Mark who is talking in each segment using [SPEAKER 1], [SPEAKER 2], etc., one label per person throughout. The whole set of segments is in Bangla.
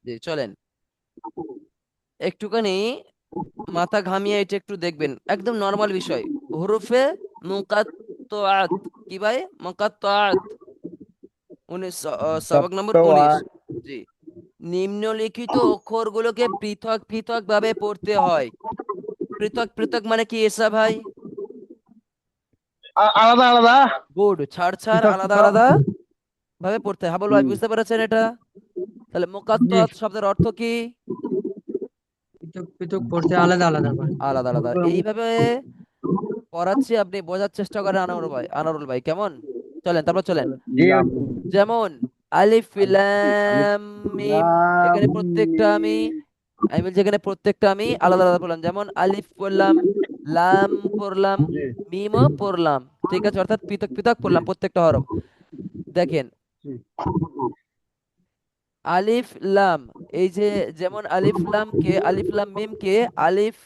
[SPEAKER 1] জি চলেন একটুখানি মাথা ঘামিয়ে এটা একটু দেখবেন, একদম নর্মাল বিষয়। হরফে মুকাত্তাআত, কি ভাই? মুকাত্তাআত, 19 সবক নম্বর 19।
[SPEAKER 2] সপ্তআ
[SPEAKER 1] জি, নিম্নলিখিত অক্ষরগুলোকে পৃথক পৃথক ভাবে পড়তে হয়। পৃথক পৃথক মানে কি এসা ভাই?
[SPEAKER 2] আলাদা আলাদা।
[SPEAKER 1] গুড, ছাড় ছাড়,
[SPEAKER 2] পৃথক
[SPEAKER 1] আলাদা
[SPEAKER 2] পৃথক।
[SPEAKER 1] আলাদা ভাবে পড়তে হয়। হাবুল ভাই
[SPEAKER 2] হুম।
[SPEAKER 1] বুঝতে পেরেছেন এটা? তাহলে
[SPEAKER 2] জি।
[SPEAKER 1] মুকাত্তাআত শব্দের অর্থ কি?
[SPEAKER 3] পৃথক পৃথক পড়তে আলাদা আলাদা করে।
[SPEAKER 1] আলাদা আলাদা। এইভাবে পড়াচ্ছি, আপনি বোঝার চেষ্টা করেন আনারুল ভাই। আনারুল ভাই কেমন? চলেন তারপর চলেন।
[SPEAKER 2] জি।
[SPEAKER 1] যেমন আলিফ
[SPEAKER 2] আলিফ
[SPEAKER 1] লাম মিম,
[SPEAKER 2] লাম
[SPEAKER 1] এখানে প্রত্যেকটা আমি, আমি বলছি এখানে প্রত্যেকটা আমি আলাদা আলাদা পড়লাম। যেমন আলিফ পড়লাম, লাম পড়লাম,
[SPEAKER 2] জি।
[SPEAKER 1] মিমও পড়লাম। ঠিক আছে, অর্থাৎ পৃথক পৃথক
[SPEAKER 2] জি।
[SPEAKER 1] পড়লাম প্রত্যেকটা হরফ। দেখেন
[SPEAKER 2] জি।
[SPEAKER 1] আলিফ লাম, এই যে যেমন আলিফ লাম কে, আলিফ লাম মিম কে আলিফ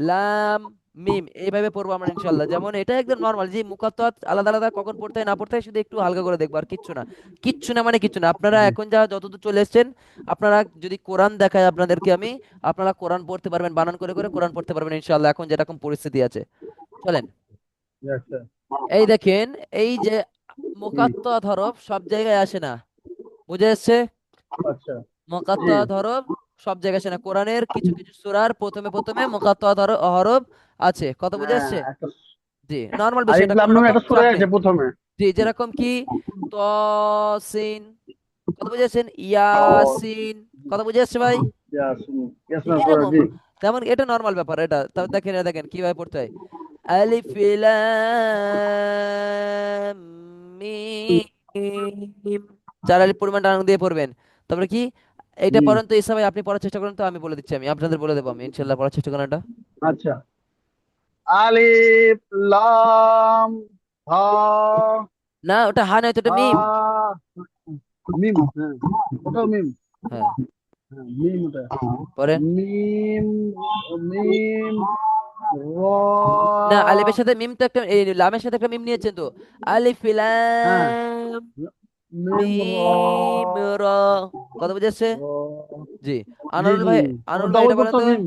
[SPEAKER 1] লাম মিম এইভাবে পড়বো আমরা ইনশাল্লাহ। যেমন এটা একদম নর্মাল, যে মুকাত্তাত আলাদা আলাদা কখন পড়তে হয় না পড়তে হয় শুধু একটু হালকা করে দেখবো, আর কিচ্ছু না। কিচ্ছু না মানে কিচ্ছু না। আপনারা
[SPEAKER 2] জি।
[SPEAKER 1] এখন যা যতদূর চলে এসেছেন, আপনারা যদি কোরআন দেখায় আপনাদেরকে আমি, আপনারা কোরআন পড়তে পারবেন, বানান করে করে কোরআন পড়তে পারবেন ইনশাল্লাহ, এখন যেরকম পরিস্থিতি আছে। চলেন
[SPEAKER 2] আচ্ছা।
[SPEAKER 1] এই দেখেন, এই যে
[SPEAKER 2] জি।
[SPEAKER 1] মুকাত্তাত হরফ সব জায়গায় আসে না, বুঝে এসছে?
[SPEAKER 2] আচ্ছা। জি।
[SPEAKER 1] মুকাত্তাআত হরফ সব জায়গায় আসে না। কোরআনের কিছু কিছু সূরার প্রথমে প্রথমে মুকাত্তাআত হরফ আছে, কথা বুঝে
[SPEAKER 2] হ্যাঁ
[SPEAKER 1] আসছে?
[SPEAKER 2] একটা
[SPEAKER 1] জি, নর্মাল
[SPEAKER 2] আলিফ
[SPEAKER 1] বিষয়টা,
[SPEAKER 2] লাম
[SPEAKER 1] কোনো
[SPEAKER 2] নামে
[SPEAKER 1] রকম
[SPEAKER 2] একটা সূরা
[SPEAKER 1] চাপ নেই।
[SPEAKER 2] আছে প্রথমে।
[SPEAKER 1] জি, যেরকম কি তসিন, কথা বুঝে আসছেন?
[SPEAKER 2] ও
[SPEAKER 1] ইয়াসিন, কথা বুঝে আসছে ভাই?
[SPEAKER 2] ইয়াসিন।
[SPEAKER 1] ঠিক
[SPEAKER 2] ইয়াসিন সূরা,
[SPEAKER 1] এরকম,
[SPEAKER 2] জি।
[SPEAKER 1] তেমন এটা নর্মাল ব্যাপার। এটা তাও দেখেন, এটা দেখেন কিভাবে পড়তে হয়। আলিফ লাম মিম, চার আলিফ পরিমাণ টান দিয়ে পড়বেন। তারপরে কি, এটা
[SPEAKER 2] জি।
[SPEAKER 1] পড়েন তো ইসা ভাই, আপনি পড়ার চেষ্টা করেন তো, আমি বলে দিচ্ছি, আমি আপনাদের বলে দেবো, আমি ইনশাল্লাহ পড়ার চেষ্টা করেন এটা।
[SPEAKER 2] আচ্ছা। আলিফ লাম হা
[SPEAKER 1] না ওটা হা নয় তো, ওটা মিম।
[SPEAKER 2] হা মিম। হ্যাঁ, ওটাও মিম।
[SPEAKER 1] হ্যাঁ,
[SPEAKER 2] হ্যাঁ, মিম ওটা।
[SPEAKER 1] পড়েন।
[SPEAKER 2] মিম মিম র।
[SPEAKER 1] না, আলিফের সাথে মিম তো একটা, এই লামের সাথে একটা মিম নিয়েছেন তো। আলিফ
[SPEAKER 2] হ্যাঁ,
[SPEAKER 1] লাম
[SPEAKER 2] মিম র।
[SPEAKER 1] মিম র, কথা বুঝেছে?
[SPEAKER 2] র।
[SPEAKER 1] জি।
[SPEAKER 2] জি
[SPEAKER 1] আনোয়ারুল
[SPEAKER 2] জি।
[SPEAKER 1] ভাই,
[SPEAKER 2] ও
[SPEAKER 1] আনোয়ারুল ভাই
[SPEAKER 2] ডবল
[SPEAKER 1] এটা বলেন
[SPEAKER 2] করতে
[SPEAKER 1] তো।
[SPEAKER 2] মিম,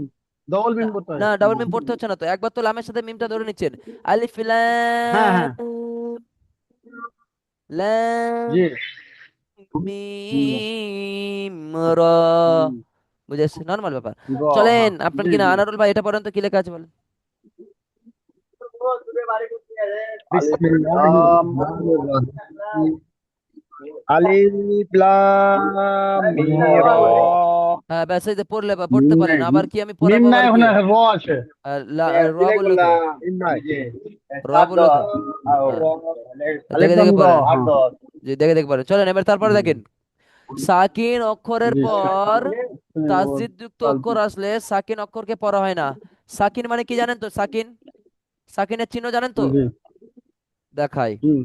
[SPEAKER 2] ডবল
[SPEAKER 1] না
[SPEAKER 2] মিম করতে
[SPEAKER 1] না,
[SPEAKER 2] হয়।
[SPEAKER 1] ডাবল মিম পড়তে হচ্ছে না তো, একবার তো লামের সাথে মিমটা ধরে নিচ্ছেন। আলিফ
[SPEAKER 2] হ্যাঁ হ্যাঁ।
[SPEAKER 1] লাম লাম
[SPEAKER 2] জি।
[SPEAKER 1] মিম র,
[SPEAKER 2] হুম।
[SPEAKER 1] বুঝেছে? নর্মাল ব্যাপার।
[SPEAKER 2] গ।
[SPEAKER 1] চলেন
[SPEAKER 2] হ্যাঁ।
[SPEAKER 1] আপনার
[SPEAKER 2] জি
[SPEAKER 1] কিনা
[SPEAKER 2] জি।
[SPEAKER 1] আনারুল ভাই এটা পড়েন তো, কি লেখা আছে বলেন।
[SPEAKER 2] বিসমিল্লাহির রহমানির রহিম। আলিফ লাম মিম র।
[SPEAKER 1] হ্যাঁ ব্যাস, এই যে পড়লে বা পড়তে পারেন, আবার কি আমি
[SPEAKER 2] মিম
[SPEAKER 1] পড়াবো
[SPEAKER 2] নাই,
[SPEAKER 1] আবার কি?
[SPEAKER 2] ওখানে র আছে।
[SPEAKER 1] র বললো তো,
[SPEAKER 2] মিম নাই।
[SPEAKER 1] র বললো তো। হ্যাঁ,
[SPEAKER 2] আলিফ
[SPEAKER 1] দেখে
[SPEAKER 2] লাম
[SPEAKER 1] দেখে
[SPEAKER 2] র।
[SPEAKER 1] পড়েন।
[SPEAKER 2] হ্যাঁ।
[SPEAKER 1] জি, দেখে দেখে পড়েন। চলেন এবার তারপরে দেখেন, সাকিন অক্ষরের
[SPEAKER 2] জি।
[SPEAKER 1] পর তাসদিদ যুক্ত অক্ষর আসলে সাকিন অক্ষরকে পড়া হয় না। সাকিন মানে কি জানেন তো? সাকিন, সাকিনের চিহ্ন জানেন তো?
[SPEAKER 2] জি।
[SPEAKER 1] দেখাই,
[SPEAKER 2] হুম।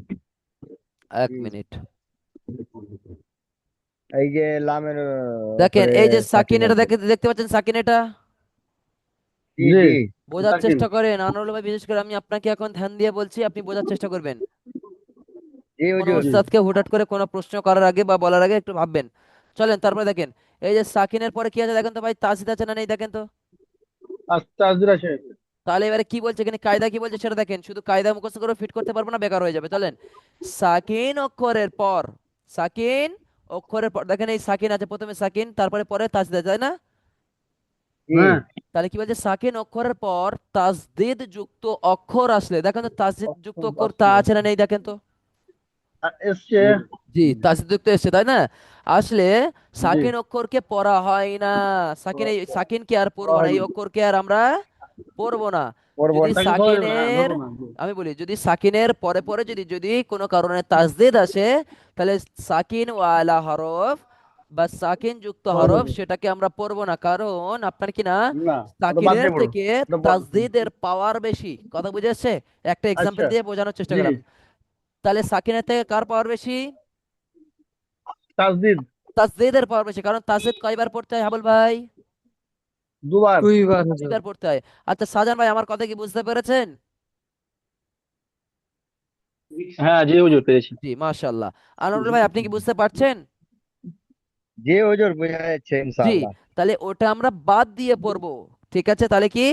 [SPEAKER 1] এক মিনিট।
[SPEAKER 2] এই যে লামের
[SPEAKER 1] দেখেন
[SPEAKER 2] উপরে
[SPEAKER 1] এই যে সাকিন,
[SPEAKER 2] সাকিন
[SPEAKER 1] এটা
[SPEAKER 2] আছে।
[SPEAKER 1] দেখে দেখতে পাচ্ছেন সাকিন এটা?
[SPEAKER 2] জি জি।
[SPEAKER 1] বোঝার
[SPEAKER 2] সাকিন।
[SPEAKER 1] চেষ্টা করেন আনোয়ার ভাই, বিশেষ করে আমি আপনাকে এখন ধ্যান দিয়ে বলছি, আপনি বোঝার চেষ্টা করবেন।
[SPEAKER 2] জি
[SPEAKER 1] কোনো
[SPEAKER 2] হুজুর। জি।
[SPEAKER 1] উস্তাদকে হুটহাট করে কোনো প্রশ্ন করার আগে বা বলার আগে একটু ভাববেন। চলেন তারপরে দেখেন, এই যে সাকিনের পরে কি আছে দেখেন তো ভাই, তাসদিদ আছে না নেই দেখেন তো।
[SPEAKER 2] আস্তে আস্তে আছে।
[SPEAKER 1] তাহলে এবারে কি বলছে এখানে, কায়দা কি বলছে সেটা দেখেন। শুধু কায়দা মুখস্থ করে ফিট করতে পারবো না, বেকার হয়ে যাবে। চলেন, সাকিন অক্ষরের পর, সাকিন অক্ষরের পর দেখেন, এই সাকিন আছে প্রথমে, সাকিন তারপরে পরে তাসদিদ আছে, তাই না?
[SPEAKER 2] জি। হ্যাঁ।
[SPEAKER 1] তাহলে কি বলছে, সাকিন অক্ষরের পর তাসদিদ যুক্ত অক্ষর আসলে দেখেন তো, তাসদিদ যুক্ত অক্ষর তা
[SPEAKER 2] আসলে
[SPEAKER 1] আছে না নেই দেখেন তো।
[SPEAKER 2] এসছে।
[SPEAKER 1] জি, তাসদিদ যুক্ত এসছে তাই না? আসলে
[SPEAKER 2] জি।
[SPEAKER 1] সাকিন অক্ষরকে পড়া হয় না। সাকিন, এই সাকিনকে আর পড়বো না, এই অক্ষরকে আর আমরা পড়বো না।
[SPEAKER 2] পড়বো
[SPEAKER 1] যদি
[SPEAKER 2] না, তাকে ধরা যাবে না। হ্যাঁ,
[SPEAKER 1] সাকিনের,
[SPEAKER 2] ধরবো না। জি।
[SPEAKER 1] আমি বলি যদি সাকিনের পরে পরে যদি যদি কোনো কারণে তাসদিদ আসে, তাহলে সাকিন ওয়ালা হরফ বা সাকিন যুক্ত হরফ সেটাকে আমরা পড়বো না, কারণ আপনার কি না,
[SPEAKER 2] না, ওটা বাদ
[SPEAKER 1] সাকিনের
[SPEAKER 2] দিয়ে পড়ো।
[SPEAKER 1] থেকে
[SPEAKER 2] ওটা
[SPEAKER 1] তাসদিদের পাওয়ার বেশি, কথা বুঝেছে? একটা এক্সাম্পল
[SPEAKER 2] আচ্ছা।
[SPEAKER 1] দিয়ে বোঝানোর চেষ্টা
[SPEAKER 2] জি।
[SPEAKER 1] করলাম। তাহলে সাকিনের থেকে কার পাওয়ার বেশি?
[SPEAKER 2] তাসদিদ।
[SPEAKER 1] তাসদিদের পাওয়ার বেশি, কারণ তাসদিদ কয়বার পড়তে হয় হাবুল ভাই?
[SPEAKER 2] দুবার।
[SPEAKER 3] দুইবার হুজুর।
[SPEAKER 1] দুইবার পড়তে হয়। আচ্ছা শাহজাহান ভাই, আমার কথা কি বুঝতে পেরেছেন?
[SPEAKER 2] হ্যাঁ জি হুজুর, পেরেছি।
[SPEAKER 1] জি মাশাআল্লাহ। আনোয়ার ভাই আপনি কি বুঝতে পারছেন?
[SPEAKER 4] জি হুজুর, বোঝা যাচ্ছে
[SPEAKER 1] জি,
[SPEAKER 4] ইনশাআল্লাহ।
[SPEAKER 1] তাহলে ওটা আমরা বাদ দিয়ে পড়বো। ঠিক আছে, তাহলে কি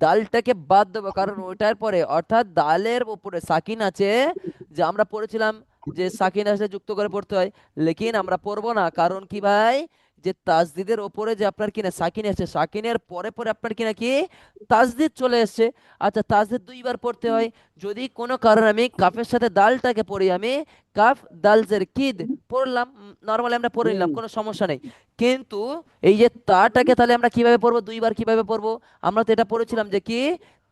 [SPEAKER 1] দালটাকে বাদ দেবো, কারণ ওটার পরে অর্থাৎ দালের উপরে সাকিন আছে, যে আমরা পড়েছিলাম যে সাকিন আসলে যুক্ত করে পড়তে হয়, লেকিন আমরা পড়বো না। কারণ কি ভাই, যে তাসদিদের ওপরে যে আপনার কিনা সাকিন আছে, সাকিনের পরে পরে আপনার কিনা কি তাসদিদ চলে এসছে। আচ্ছা, তাসদিদ দুইবার পড়তে হয়। যদি কোনো কারণে আমি কাফের সাথে দালটাকে পড়ি, আমি কাফ দাল জের কিদ পড়লাম, নর্মালি আমরা পড়ে নিলাম,
[SPEAKER 2] হুম।
[SPEAKER 1] কোনো সমস্যা নেই। কিন্তু এই যে তাটাকে তাহলে আমরা কিভাবে পড়বো, দুইবার কিভাবে পড়বো? আমরা তো এটা পড়েছিলাম যে কি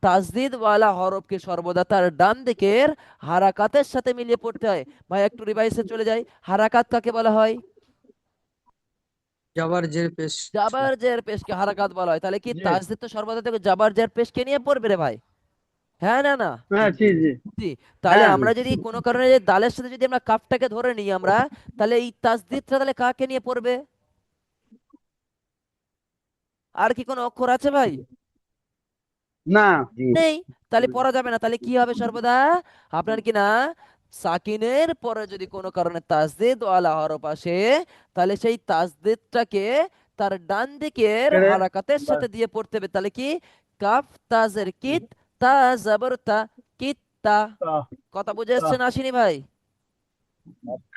[SPEAKER 1] তাসদিদ ওয়ালা হরফকে সর্বদা তার ডান দিকের হারাকাতের সাথে মিলিয়ে পড়তে হয়। ভাই একটু রিভাইসে চলে যাই, হারাকাত কাকে বলা হয়?
[SPEAKER 3] জবর জের পেশ।
[SPEAKER 1] জাবার জের পেশকে হারাকাত বলা হয়। তাহলে কি
[SPEAKER 2] জি।
[SPEAKER 1] তাসদিদ তো সর্বদা থেকে জাবার জের পেশকে নিয়ে পড়বে রে ভাই, হ্যাঁ না না?
[SPEAKER 2] হ্যাঁ, জি জি।
[SPEAKER 1] জি। তাহলে
[SPEAKER 2] হ্যাঁ।
[SPEAKER 1] আমরা যদি কোনো কারণে যে দালের সাথে যদি আমরা কাফটাকে ধরে নিই আমরা, তাহলে এই তাসদিদটা তাহলে কাকে নিয়ে পড়বে? আর কি কোনো অক্ষর আছে ভাই?
[SPEAKER 2] না।
[SPEAKER 4] জি
[SPEAKER 1] নেই। তাহলে পড়া যাবে না। তাহলে কি হবে সর্বদা আপনার কি না, সাকিনের পরে যদি কোনো কারণে তাসদিদ ওয়ালা হরফ আসে, তাহলে সেই তাসদিদটাকে তার ডান দিকের
[SPEAKER 2] কেড়ে
[SPEAKER 1] হারাকাতের সাথে
[SPEAKER 2] বাস।
[SPEAKER 1] দিয়ে পড়তে হবে। তাহলে কি কাফ তাজের কিত, তা জাবর তা, কিত্তা।
[SPEAKER 2] তা
[SPEAKER 1] কথা বুঝে
[SPEAKER 2] তা
[SPEAKER 1] এসছেন আসেনি ভাই?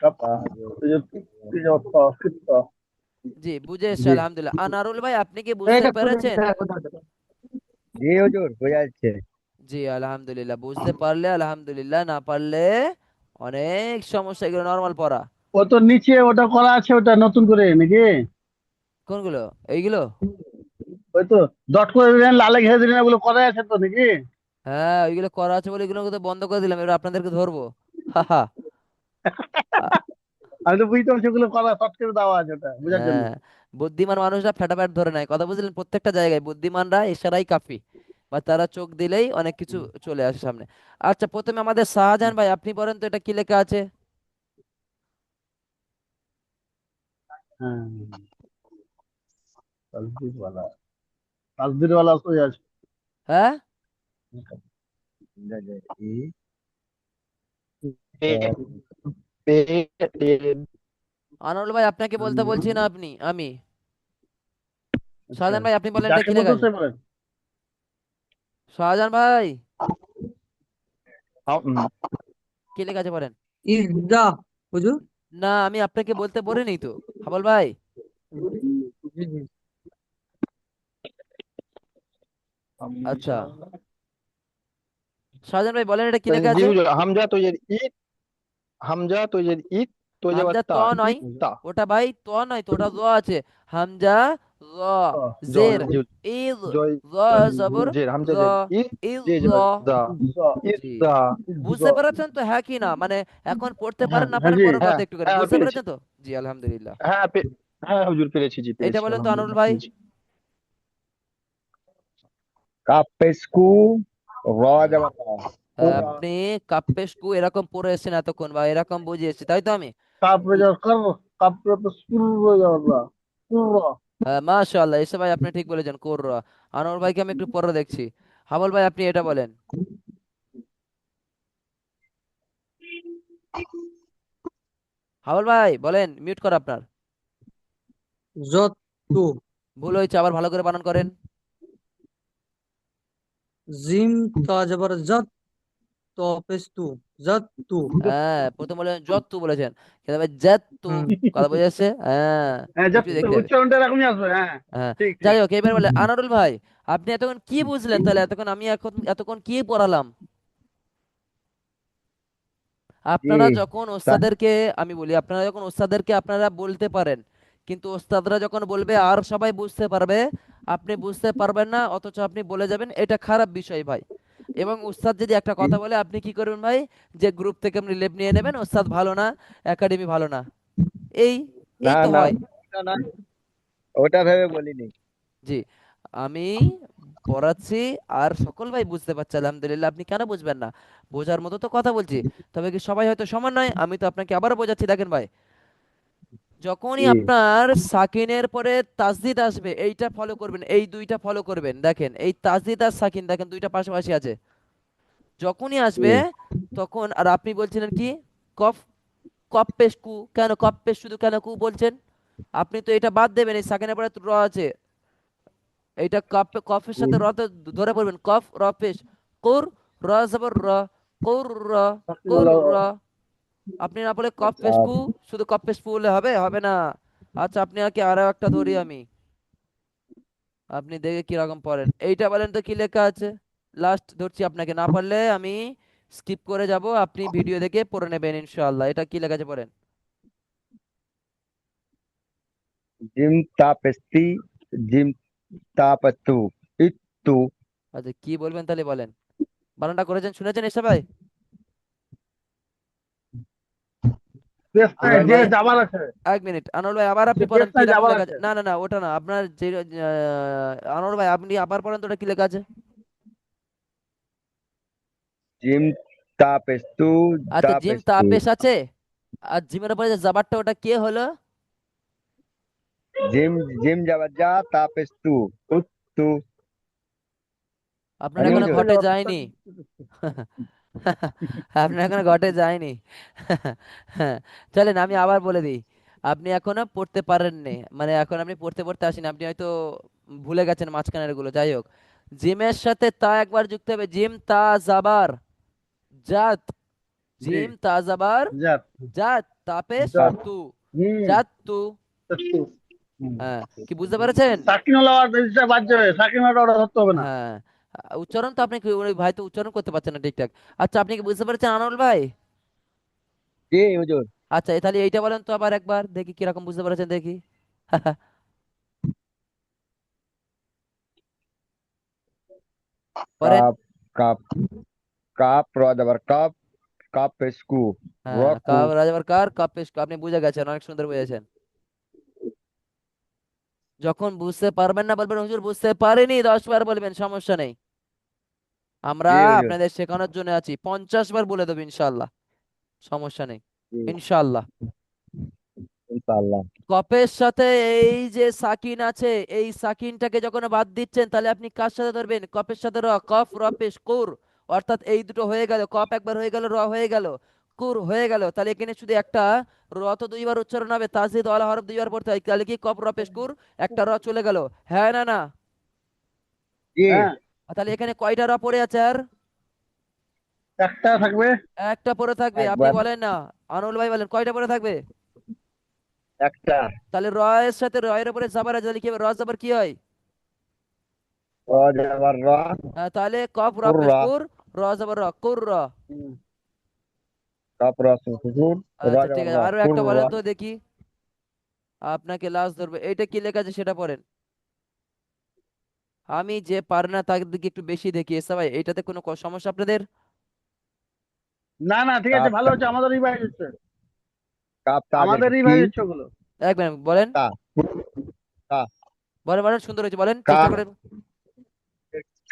[SPEAKER 2] কাপ
[SPEAKER 4] তা হুজুর।
[SPEAKER 2] এই যে এই যে তা কিত্তা।
[SPEAKER 1] জি, বুঝে এসছে
[SPEAKER 4] জি
[SPEAKER 1] আলহামদুলিল্লাহ। আনারুল ভাই আপনি কি বুঝতে
[SPEAKER 3] এটা খুলে
[SPEAKER 1] পেরেছেন?
[SPEAKER 3] দেখা কোথা থেকে?
[SPEAKER 4] জি হুজুর, বোঝা যাচ্ছে।
[SPEAKER 1] জি আলহামদুলিল্লাহ, বুঝতে পারলে আলহামদুলিল্লাহ, না পারলে অনেক সমস্যা, এগুলো নর্মাল পড়া।
[SPEAKER 2] ও তো নিচে ওটা করা আছে, ওটা নতুন করে নাকি?
[SPEAKER 1] কোনগুলো? এইগুলো?
[SPEAKER 2] ওই তো ডট করে দিলেন, লালে ঘেরে দিলেন, ওগুলো করা আছে তো নাকি?
[SPEAKER 1] হ্যাঁ, ওইগুলো করা আছে বলে এগুলো তো বন্ধ করে দিলাম, এবার আপনাদেরকে ধরবো। হাহা। আ-
[SPEAKER 2] আমি তো বুঝতাম সেগুলো করা শর্ট করে দেওয়া আছে ওটা বোঝার জন্য।
[SPEAKER 1] হ্যাঁ, বুদ্ধিমান মানুষরা ফ্যাটাফ্যাট ধরে নেয়, কথা বুঝলেন? প্রত্যেকটা জায়গায় বুদ্ধিমানরা ইশারাই কাফি, বা তারা চোখ দিলেই অনেক কিছু চলে আসে সামনে। আচ্ছা, প্রথমে আমাদের শাহজাহান ভাই আপনি বলেন তো এটা কি লেখা আছে?
[SPEAKER 2] হ্যাঁ, তাসদিদ ওয়ালা, তাসদিদ ওয়ালা কই আছে?
[SPEAKER 1] হ্যাঁ,
[SPEAKER 4] বোঝা যায়। ই
[SPEAKER 2] পে-
[SPEAKER 4] পে-
[SPEAKER 1] আনোয়ার ভাই আপনাকে বলতে
[SPEAKER 2] হুম,
[SPEAKER 1] বলছি না, আপনি আমি
[SPEAKER 2] আচ্ছা।
[SPEAKER 1] শাহজাহান ভাই আপনি বলেন এটা
[SPEAKER 2] যাকে
[SPEAKER 1] কি লেখা
[SPEAKER 2] বলতো
[SPEAKER 1] আছে?
[SPEAKER 2] সে বলেন।
[SPEAKER 1] শাহজাহান ভাই
[SPEAKER 4] হুম,
[SPEAKER 1] কি লেখা আছে বলেন?
[SPEAKER 3] ইজদা হুজুর।
[SPEAKER 1] না, আমি আপনাকে বলতে বলিনি তো হাবল ভাই।
[SPEAKER 3] জি জি।
[SPEAKER 1] আচ্ছা, শাহজাহান ভাই বলেন এটা কি লেখা
[SPEAKER 4] জি
[SPEAKER 1] আছে?
[SPEAKER 4] হুজুর, হামজা তৈজের ইত, হামজা তৈজের ইত, তৈজের
[SPEAKER 1] হামজা ত
[SPEAKER 4] তা,
[SPEAKER 1] নয়,
[SPEAKER 4] ইত্তা।
[SPEAKER 1] ওটা ভাই ত নয় তো, ওটা জ আছে। হামজা জ,
[SPEAKER 4] জয়
[SPEAKER 1] জের
[SPEAKER 4] জুল,
[SPEAKER 1] ইজ,
[SPEAKER 4] জয়
[SPEAKER 1] জ জবর
[SPEAKER 4] জের, হামজা
[SPEAKER 1] জ,
[SPEAKER 4] জের ইত,
[SPEAKER 1] ইজ
[SPEAKER 4] জে
[SPEAKER 1] জ।
[SPEAKER 4] জবর দা,
[SPEAKER 1] জি,
[SPEAKER 4] ইত্তা।
[SPEAKER 1] বুঝতে পেরেছেন তো, হ্যাঁ কি না? মানে এখন পড়তে
[SPEAKER 2] হ্যাঁ
[SPEAKER 1] পারেন না
[SPEAKER 2] হ্যাঁ
[SPEAKER 1] পারেন
[SPEAKER 2] জি।
[SPEAKER 1] পরের
[SPEAKER 4] হ্যাঁ
[SPEAKER 1] কথা, একটু করে
[SPEAKER 4] হ্যাঁ
[SPEAKER 1] বুঝতে
[SPEAKER 4] পেরেছি।
[SPEAKER 1] পেরেছেন তো? জি আলহামদুলিল্লাহ।
[SPEAKER 4] হ্যাঁ হ্যাঁ হুজুর, পেরেছি, জি
[SPEAKER 1] এইটা
[SPEAKER 4] পেরেছি,
[SPEAKER 1] বলেন তো আনোয়ার
[SPEAKER 4] আলহামদুলিল্লাহ
[SPEAKER 1] ভাই।
[SPEAKER 4] পেরেছি। কাপেস্কু, র
[SPEAKER 1] হ্যাঁ,
[SPEAKER 4] জবর রা,
[SPEAKER 1] হ্যাঁ, আপনি কাপ্পেশকু এরকম পড়ে এসেছেন এতক্ষণ, বা এরকম বুঝিয়ে এসেছি, তাই তো আমি?
[SPEAKER 2] কাপড়ে যাওয়ার কর, কাপড়ে তো স্কুল যাওয়ার স্কুল।
[SPEAKER 1] হ্যাঁ মাশাআল্লাহ, এসে ভাই আপনি ঠিক বলেছেন, কোররা। আনোয়ার ভাইকে আমি একটু পরে দেখছি। হাবল ভাই আপনি এটা বলেন। হাবল ভাই বলেন, মিউট কর আপনার।
[SPEAKER 3] যত তু।
[SPEAKER 1] ভুল হয়েছে, আবার ভালো করে বানান করেন।
[SPEAKER 3] জিম তা জবর যত, তো পেশ তু, যত তু।
[SPEAKER 1] হ্যাঁ, প্রথম বলেন যত্তু বলেছেন, কিন্তু ভাই জাত্তু।
[SPEAKER 3] হুম।
[SPEAKER 1] কথা বুঝে আসছে? হ্যাঁ,
[SPEAKER 2] হ্যাঁ,
[SPEAKER 1] একটু দেখতে হবে।
[SPEAKER 2] উচ্চারণটা এরকমই আসবে। হ্যাঁ,
[SPEAKER 1] হ্যাঁ,
[SPEAKER 2] ঠিক
[SPEAKER 1] যাই
[SPEAKER 2] ঠিক।
[SPEAKER 1] হোক, এবার বলে আনারুল ভাই, আপনি এতক্ষণ কি বুঝলেন তাহলে? এতক্ষণ আমি এখন এতক্ষণ কি পড়ালাম?
[SPEAKER 4] জি
[SPEAKER 1] আপনারা যখন
[SPEAKER 4] তা-
[SPEAKER 1] ওস্তাদেরকে, আমি বলি আপনারা যখন ওস্তাদেরকে আপনারা বলতে পারেন, কিন্তু ওস্তাদরা যখন বলবে আর সবাই বুঝতে পারবে, আপনি বুঝতে পারবেন না, অথচ আপনি বলে যাবেন, এটা খারাপ বিষয় ভাই। এবং উস্তাদ যদি একটা
[SPEAKER 4] জি।
[SPEAKER 1] কথা বলে, আপনি কি করবেন ভাই? যে গ্রুপ থেকে আপনি লেপ নিয়ে নেবেন, ওস্তাদ ভালো না, একাডেমি ভালো না। এই
[SPEAKER 4] না
[SPEAKER 1] এই তো
[SPEAKER 4] না,
[SPEAKER 1] হয়।
[SPEAKER 4] ওটা না, ওটা ভেবে বলিনি।
[SPEAKER 1] জি, আমি পড়াচ্ছি আর সকল ভাই বুঝতে পারছে আলহামদুলিল্লাহ, আপনি কেন বুঝবেন না? বোঝার মতো তো কথা বলছি। তবে কি সবাই হয়তো সমান নয়, আমি তো আপনাকে আবারও বোঝাচ্ছি, দেখেন ভাই, যখনই
[SPEAKER 4] জি
[SPEAKER 1] আপনার সাকিনের পরে তাসদিদ আসবে, এইটা ফলো করবেন, এই দুইটা ফলো করবেন। দেখেন এই তাসদিদ আর সাকিন, দেখেন দুইটা পাশাপাশি আছে। যখনই
[SPEAKER 4] জি
[SPEAKER 1] আসবে তখন, আর আপনি বলছিলেন কি কফ, কপ পেশ কু, কেন কপ পেশ শুধু, কেন কু বলছেন? আপনি তো এটা বাদ দেবেন, এই সাকিনের পরে তো র আছে, এইটা কফের সাথে রতে ধরে পড়বেন, কফ র পেশ, কুর, র জবর র, কুর র, কুর র। আপনি না বলে কফ পেশ কু, শুধু কফ পেশ ফু হলে হবে? হবে না। আচ্ছা আপনি আর কি আরো একটা ধরি আমি, আপনি দেখে কিরকম পড়েন। এইটা বলেন তো কি লেখা আছে, লাস্ট ধরছি আপনাকে, না পারলে আমি স্কিপ করে যাব, আপনি ভিডিও দেখে পড়ে নেবেন ইনশাআল্লাহ। এটা কি লেখা আছে পড়েন।
[SPEAKER 4] जिम तापस्ती जिम तापतु इत्तु
[SPEAKER 1] আচ্ছা কি বলবেন তাহলে বলেন, বানানটা করেছেন শুনেছেন এসে ভাই?
[SPEAKER 2] পেস্তায়
[SPEAKER 1] আনোয়ার
[SPEAKER 2] যে
[SPEAKER 1] ভাই,
[SPEAKER 2] জামাল আছে,
[SPEAKER 1] এক মিনিট আনোয়ার ভাই, আবার আপনি
[SPEAKER 2] যে
[SPEAKER 1] পড়েন কি
[SPEAKER 2] পেস্তায়
[SPEAKER 1] রকম
[SPEAKER 2] জামাল
[SPEAKER 1] লেখা আছে।
[SPEAKER 2] আছে।
[SPEAKER 1] না না না, ওটা না, আপনার যে আনোয়ার ভাই আপনি আবার পড়েন তো, ওটা কি লেখা আছে?
[SPEAKER 4] जिम तापस्तु
[SPEAKER 1] আচ্ছা জিম
[SPEAKER 4] तापस्तु
[SPEAKER 1] তাপেশ আছে, আর জিমের উপরে যে জাবারটা ওটা কে হলো?
[SPEAKER 4] जिम जिम जबजा तापस्तु उत्तु
[SPEAKER 1] আপনার
[SPEAKER 4] মানে
[SPEAKER 1] এখনো
[SPEAKER 4] হুজুর
[SPEAKER 1] ঘটে যায়নি। আপনার এখনো ঘটে যায়নি। চলেন আমি আবার বলে দিই, আপনি এখনো পড়তে পারেননি, মানে এখন আপনি পড়তে পড়তে আসেন, আপনি হয়তো ভুলে গেছেন মাঝখানের গুলো। যাই হোক, জিমের সাথে তা একবার যুক্ত হবে, জিম তা জাবার জাত,
[SPEAKER 2] জি,
[SPEAKER 1] জিম তা জাবার
[SPEAKER 2] জাত,
[SPEAKER 1] জাত, তাপেশ
[SPEAKER 2] জাত।
[SPEAKER 1] তু,
[SPEAKER 2] হুম,
[SPEAKER 1] জাত তু।
[SPEAKER 2] সত্যি। হুম।
[SPEAKER 1] হ্যাঁ, কি বুঝতে পেরেছেন?
[SPEAKER 2] সাকিন হলো আর রেজিস্টার বাদ যাবে, সাকিন হলো ওটা ধরতে হবে না।
[SPEAKER 1] হ্যাঁ, উচ্চারণ তো আপনি ওই ভাই তো উচ্চারণ করতে পারছেন না ঠিকঠাক। আচ্ছা আপনি কি বুঝতে পেরেছেন আনোয়ার ভাই?
[SPEAKER 4] जी हुजूर
[SPEAKER 1] আচ্ছা তাহলে এইটা বলেন তো আবার একবার দেখি কিরকম বুঝতে পেরেছেন দেখি। বলেন।
[SPEAKER 4] काप काप काप रॉजबर कप कप स्कू
[SPEAKER 1] হ্যাঁ,
[SPEAKER 4] रॉकू
[SPEAKER 1] রাজাবার কার কাপ পেশ, আপনি বুঝে গেছেন, অনেক সুন্দর বুঝেছেন। যখন বুঝতে পারবেন না বলবেন হুজুর বুঝতে পারিনি, 10 বার বলবেন, সমস্যা নেই। আমরা
[SPEAKER 4] जी हुजूर
[SPEAKER 1] আপনাদের শেখানোর জন্য আছি, 50 বার বলে দেবো ইনশাল্লাহ, সমস্যা নেই,
[SPEAKER 4] जी
[SPEAKER 1] ইনশাল্লাহ।
[SPEAKER 4] इंशाल्लाह
[SPEAKER 1] কপের সাথে এই যে সাকিন আছে, এই সাকিনটাকে যখন বাদ দিচ্ছেন তাহলে আপনি কার সাথে ধরবেন? কপের সাথে র, কফ র পেশ কুর, অর্থাৎ এই দুটো হয়ে গেল, কপ একবার হয়ে গেল, র হয়ে গেল, কুর হয়ে গেল, তাহলে এখানে শুধু একটা র, তো 2 বার উচ্চারণ হবে, তাজদিদ ওয়ালা হরফ 2 বার পড়তে হয়, তাহলে কি কপ র পেশ কুর, একটা র চলে গেল, হ্যাঁ না না?
[SPEAKER 4] जी
[SPEAKER 2] হ্যাঁ,
[SPEAKER 1] আর তাহলে এখানে কয়টা র পড়ে আছে আর?
[SPEAKER 2] একটা থাকবে।
[SPEAKER 1] একটা পড়ে থাকবে,
[SPEAKER 4] एक
[SPEAKER 1] আপনি
[SPEAKER 4] बार
[SPEAKER 1] বলেন না, আনুল ভাই বলেন কয়টা পড়ে থাকবে?
[SPEAKER 4] একটা
[SPEAKER 1] তাহলে র এর সাথে র এর উপরে জাবার আছে, তাহলে কি হবে? র জাবার কি হয়?
[SPEAKER 4] रॉजबर रॉ
[SPEAKER 1] তাহলে কফ র পেশ
[SPEAKER 4] कुर्रा
[SPEAKER 1] কুর, র জাবার র, কুর র।
[SPEAKER 2] হুম।
[SPEAKER 4] कप रॉ सुकून
[SPEAKER 1] আচ্ছা ঠিক
[SPEAKER 4] रॉजबर
[SPEAKER 1] আছে,
[SPEAKER 4] रॉ
[SPEAKER 1] আরো একটা বলেন
[SPEAKER 4] कुर्रा
[SPEAKER 1] তো দেখি, আপনাকে লাস্ট ধরবে, এইটা কি লেখা আছে সেটা পড়েন। আমি যে পারে না তার দিকে একটু বেশি দেখি, এসা ভাই এইটাতে কোনো সমস্যা আপনাদের?
[SPEAKER 2] না না, ঠিক আছে,
[SPEAKER 4] काप
[SPEAKER 2] ভালো হচ্ছে, আমাদের রিভাইজ হচ্ছে,
[SPEAKER 4] काप ताजर
[SPEAKER 2] আমাদের
[SPEAKER 4] की
[SPEAKER 2] রিভাইজ হচ্ছে ওগুলো।
[SPEAKER 1] এক মিনিট বলেন,
[SPEAKER 4] ता ता
[SPEAKER 1] বলেন বলেন, সুন্দর হয়েছে, বলেন চেষ্টা
[SPEAKER 4] काप
[SPEAKER 1] করেন।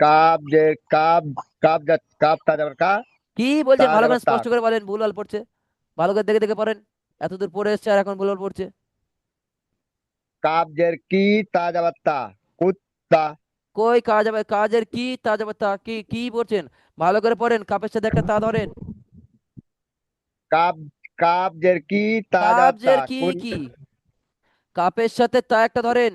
[SPEAKER 4] काप जे काप काप जत काप ताजर का
[SPEAKER 1] কি বলছেন ভালো
[SPEAKER 4] ताजर
[SPEAKER 1] করে
[SPEAKER 4] ता
[SPEAKER 1] স্পষ্ট করে বলেন, ভুলভাল পড়ছে, ভালো করে দেখে দেখে পড়েন, এতদূর পড়ে এসছে আর এখন ভুলভাল পড়ছে।
[SPEAKER 4] काप जेर की ताजर ता कुत्ता
[SPEAKER 1] কই কাজ হবে, কাজের কি তা যাবে তা, কি কি পড়ছেন? ভালো করে পড়েন, কাপের সাথে একটা তা ধরেন।
[SPEAKER 4] काप काप जेर की ताजर ता
[SPEAKER 1] কাবজের কি কি, কাপের সাথে তা একটা ধরেন।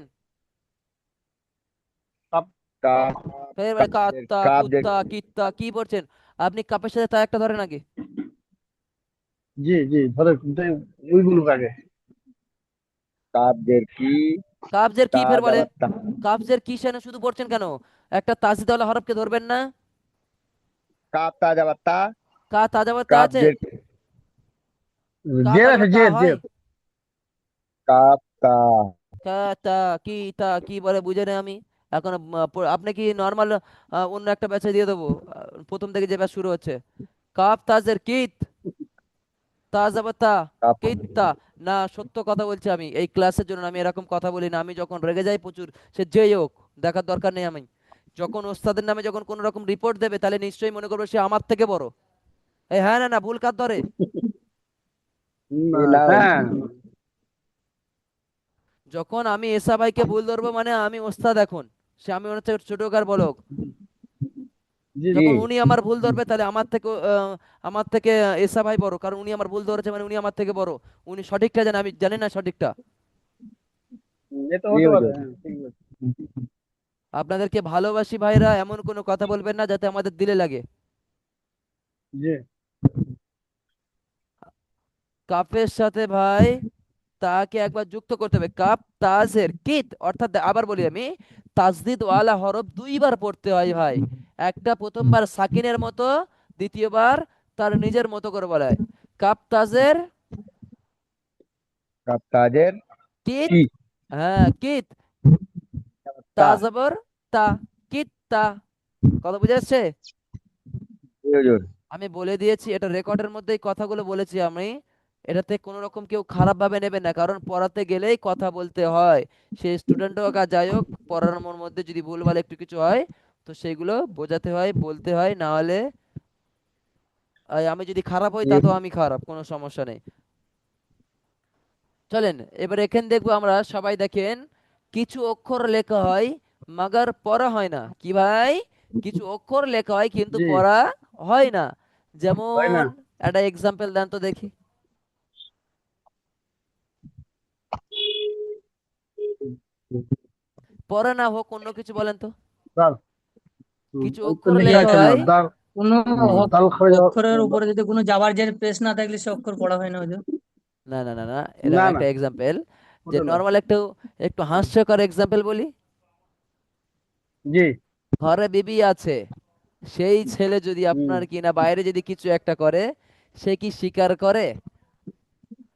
[SPEAKER 2] সব-
[SPEAKER 4] काप
[SPEAKER 1] ফের বলে
[SPEAKER 4] काप जेर
[SPEAKER 1] কাত্তা
[SPEAKER 4] काप जेर
[SPEAKER 1] কুত্তা কিত্তা, কি পড়ছেন? আপনি কাপের সাথে তা একটা ধরেন আগে।
[SPEAKER 2] জি জি, ধরে ওইগুলো আগে।
[SPEAKER 4] काप जेर की
[SPEAKER 1] কাবজের কি ফের বলে,
[SPEAKER 4] ताजर ता
[SPEAKER 1] কাবজের কি সেন শুধু পড়ছেন কেন? একটা তাসদিদওয়ালা হরফকে ধরবেন না?
[SPEAKER 4] काप ताजर ता
[SPEAKER 1] কা তাজাবাতা
[SPEAKER 4] काप
[SPEAKER 1] আছে,
[SPEAKER 4] जेर
[SPEAKER 1] কা
[SPEAKER 2] জের আছে,
[SPEAKER 1] তাজাবাতা
[SPEAKER 2] জের
[SPEAKER 1] হয়?
[SPEAKER 2] জের।
[SPEAKER 4] काप ता
[SPEAKER 1] কা তা কি তা কি বলে বুঝে নেই আমি এখন। আপনি কি নর্মাল অন্য একটা ব্যাচে দিয়ে দেবো, প্রথম থেকে যে ব্যাচ শুরু হচ্ছে, কাপ তাজের কিত, তাজাবাতা,
[SPEAKER 4] काप
[SPEAKER 1] কিত্তা। না, সত্য কথা বলছি, আমি এই ক্লাসের জন্য আমি এরকম কথা বলি না, আমি যখন রেগে যাই প্রচুর, সে যেই হোক, দেখার দরকার নেই আমি, যখন ওস্তাদের নামে যখন কোনো রকম রিপোর্ট দেবে তাহলে নিশ্চয়ই মনে করবে সে আমার থেকে বড়। এই হ্যাঁ না না, ভুল কাজ ধরে।
[SPEAKER 4] ये लाओ
[SPEAKER 2] হ্যাঁ,
[SPEAKER 1] যখন আমি এসা ভাইকে ভুল ধরবো মানে আমি ওস্তাদ এখন, সে আমি ওর থেকে ছোট কার বলক,
[SPEAKER 2] জি জি।
[SPEAKER 1] যখন উনি আমার ভুল ধরবে তাহলে আমার থেকে এসা ভাই বড়, কারণ উনি আমার ভুল ধরেছে মানে উনি আমার থেকে বড়, উনি সঠিকটা জানে, আমি জানি না সঠিকটা।
[SPEAKER 2] এটা
[SPEAKER 4] জি
[SPEAKER 2] হতে পারে,
[SPEAKER 4] হুজুর।
[SPEAKER 2] হ্যাঁ ঠিক আছে।
[SPEAKER 1] আপনাদেরকে ভালোবাসি ভাইরা, এমন কোনো কথা বলবেন না যাতে আমাদের দিলে লাগে।
[SPEAKER 2] জি
[SPEAKER 1] কাফের সাথে ভাই তাকে একবার যুক্ত করতে হবে। কাপ তাজের কিত, অর্থাৎ আবার বলি আমি, তাজদিদ ওয়ালা হরফ দুইবার পড়তে হয় ভাই। একটা প্রথমবার সাকিনের মতো, দ্বিতীয়বার তার নিজের মতো করে বলা হয়। কাপ তাজের
[SPEAKER 4] কাপ তাজের
[SPEAKER 1] কিত,
[SPEAKER 4] কি
[SPEAKER 1] হ্যাঁ কিত, তা
[SPEAKER 4] তা।
[SPEAKER 1] জবর তা, কিত তা। কথা বুঝে আসছে?
[SPEAKER 4] জি হুজুর।
[SPEAKER 1] আমি বলে দিয়েছি, এটা রেকর্ডের মধ্যেই কথাগুলো বলেছি আমি। এটাতে কোনো রকম কেউ খারাপ ভাবে নেবে না, কারণ পড়াতে গেলেই কথা বলতে হয়। সে স্টুডেন্ট হোক আর যাই হোক, পড়ানোর মধ্যে যদি ভুলভাল একটু কিছু হয় তো সেগুলো বোঝাতে হয়, বলতে হয়, না হলে আমি যদি খারাপ হই তা তো আমি খারাপ, কোনো সমস্যা নেই। চলেন এবার এখানে দেখবো আমরা সবাই, দেখেন কিছু অক্ষর লেখা হয় মাগার পড়া হয় না। কি ভাই? কিছু অক্ষর লেখা হয় কিন্তু
[SPEAKER 2] জি
[SPEAKER 1] পড়া হয় না।
[SPEAKER 2] হয়
[SPEAKER 1] যেমন
[SPEAKER 2] না।
[SPEAKER 1] একটা এক্সাম্পল দেন তো দেখি। পড়া না হোক অন্য কিছু বলেন তো।
[SPEAKER 2] দাল,
[SPEAKER 1] কিছু
[SPEAKER 2] ওই তো
[SPEAKER 1] অক্ষর
[SPEAKER 2] লেখা
[SPEAKER 1] লেখা
[SPEAKER 2] আছে না,
[SPEAKER 1] হয়।
[SPEAKER 2] দাল।
[SPEAKER 3] কোনো
[SPEAKER 2] দাল খাওয়া যাবে।
[SPEAKER 3] অক্ষরের উপরে যদি কোনো যাবার জের পেশ না থাকলে সে অক্ষর পড়া হয় না হুজুর।
[SPEAKER 1] না না না না, এরকম
[SPEAKER 2] না না,
[SPEAKER 1] একটা এক্সাম্পল, যে
[SPEAKER 2] ওটা না।
[SPEAKER 1] নর্মাল একটু একটু হাস্যকর এক্সাম্পল বলি।
[SPEAKER 2] জি।
[SPEAKER 1] ঘরে বিবি আছে, সেই ছেলে যদি
[SPEAKER 2] হুম
[SPEAKER 1] আপনার কিনা বাইরে যদি কিছু একটা করে, সে কি স্বীকার করে?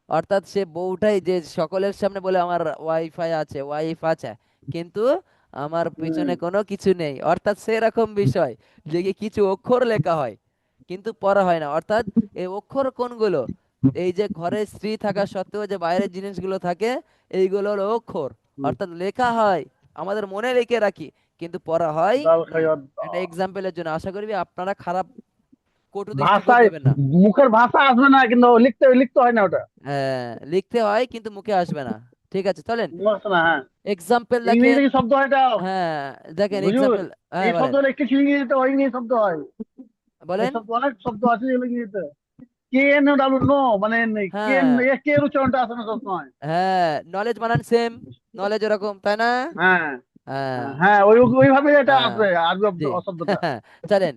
[SPEAKER 1] অর্থাৎ সে বউটাই যে সকলের সামনে বলে আমার ওয়াইফাই আছে, ওয়াইফ আছে, কিন্তু আমার
[SPEAKER 2] হুম
[SPEAKER 1] পিছনে কোনো কিছু নেই। অর্থাৎ সেরকম বিষয়, যে কি কিছু অক্ষর লেখা হয় কিন্তু পড়া হয় না। অর্থাৎ এই অক্ষর কোনগুলো? এই যে ঘরে স্ত্রী থাকা সত্ত্বেও যে বাইরের জিনিসগুলো থাকে, এইগুলো হলো অক্ষর।
[SPEAKER 2] হুম।
[SPEAKER 1] অর্থাৎ লেখা হয়, আমাদের মনে রেখে রাখি, কিন্তু পড়া হয়
[SPEAKER 2] দাল
[SPEAKER 1] না।
[SPEAKER 2] খাওয়া।
[SPEAKER 1] এটা এক্সাম্পলের জন্য, আশা করি আপনারা খারাপ কটু দৃষ্টিকোণ
[SPEAKER 2] ভাষায়,
[SPEAKER 1] দেবেন না।
[SPEAKER 2] মুখের ভাষা আসবে না, কিন্তু লিখতে লিখতে হয় না ওটা।
[SPEAKER 1] হ্যাঁ, লিখতে হয় কিন্তু মুখে আসবে না। ঠিক আছে চলেন
[SPEAKER 2] মুখে আসবে না, হ্যাঁ।
[SPEAKER 1] এক্সাম্পল দেখেন।
[SPEAKER 2] ইংরেজি শব্দ হয় এটা।
[SPEAKER 1] হ্যাঁ দেখেন
[SPEAKER 2] হুজুর,
[SPEAKER 1] এক্সাম্পল, হ্যাঁ
[SPEAKER 2] এই শব্দ
[SPEAKER 1] বলেন
[SPEAKER 2] হলে কিছু ইংরেজিতে হয়, ইংরেজি শব্দ হয়। এই
[SPEAKER 1] বলেন।
[SPEAKER 2] শব্দ, অনেক শব্দ আছে যেগুলো ইংরেজিতে। কে এন ডাবল নো, মানে কে
[SPEAKER 1] হ্যাঁ
[SPEAKER 2] কে এর উচ্চারণটা আসে না সবসময়।
[SPEAKER 1] হ্যাঁ, নলেজ বানান সেম, নলেজ এরকম তাই না?
[SPEAKER 2] হ্যাঁ
[SPEAKER 1] হ্যাঁ
[SPEAKER 2] হ্যাঁ, ওইভাবে এটা
[SPEAKER 1] হ্যাঁ,
[SPEAKER 2] আসবে আরবি
[SPEAKER 1] জি।
[SPEAKER 2] শব্দটা।
[SPEAKER 1] চলেন,